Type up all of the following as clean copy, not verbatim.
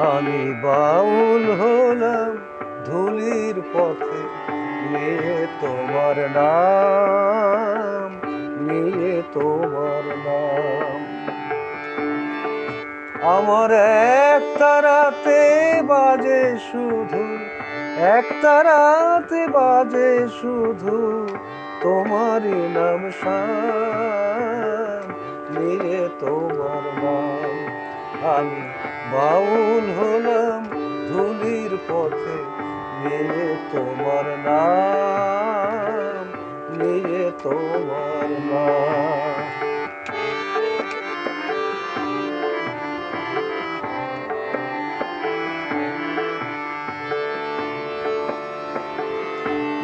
আমি বাউল হলাম ধুলির পথে, নিয়ে তোমার নাম, নিয়ে তোমার নাম। আমার এক তারাতে বাজে শুধু, এক তারাতে বাজে শুধু তোমারই নাম শান, নিয়ে তোমার নাম। আমি বাউল হলাম ধুলির পথে, নিয়ে তোমার নাম, নিয়ে তোমার নাম।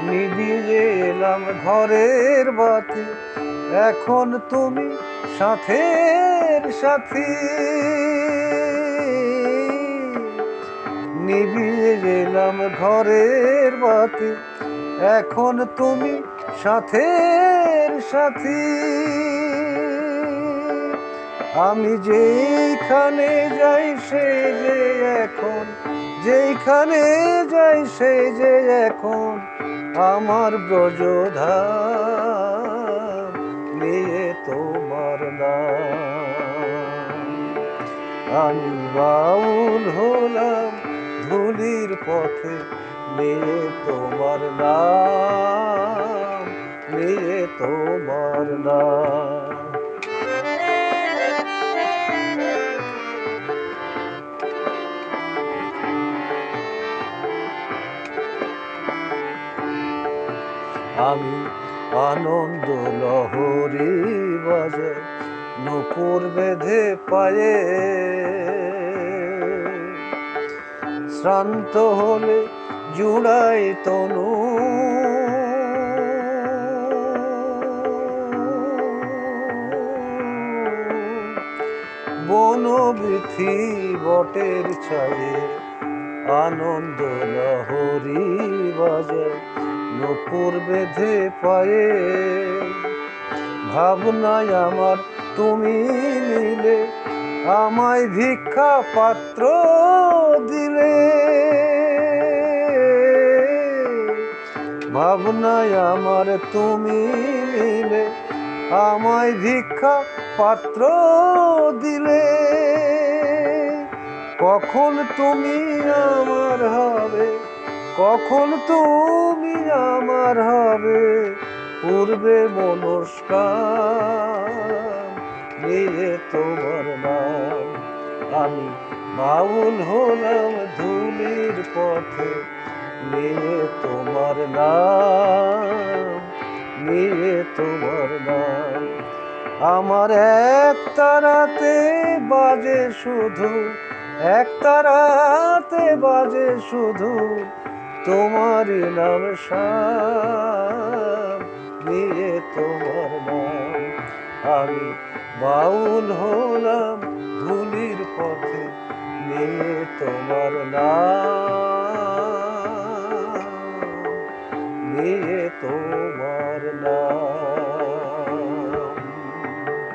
নিভিয়ে এলাম ঘরের বাতি, এখন তুমি সাথের সাথী। নিভিয়ে গেলাম ঘরের বাতি, এখন তুমি সাথের সাথী। আমি যেইখানে যাই সে যে এখন, যেইখানে যাই সে যে এখন আমার ব্রজধাম, নিয়ে তোমার নাম। আমি বাউল হলাম ধুলির পথে, নিয়ে তোমার নাম, নিয়ে তোমার নাম। আমি আনন্দ লহরী বাজাই, নূপুর বেঁধে পায়ে। শ্রান্ত হলে জুড়াই তনু, বনবিথি বটের ছায়ে। আনন্দ লহরী বাজায়, নূপুর বেঁধে পায়ে। ভাবনায় আমার তুমি নিলে, আমায় ভিক্ষা পাত্র দিলে। ভাবনায় আমার তুমি নিলে, আমায় ভিক্ষা পাত্র দিলে। কখন তুমি আমার হবে, কখন তুমি আমার হবে পূর্বে মনস্কার, নিয়ে তোমার নাম। আমি বাউল হলাম ধুলির পথে, নিয়ে তোমার নাম, নিয়ে তোমার নাম। আমার এক তারাতে বাজে শুধু, এক তারাতে বাজে শুধু তোমারই নাম শান, নিয়ে তোমার নাম। আমি বাউল হলাম ধুলির পথে, নিয়ে তোমার নাম।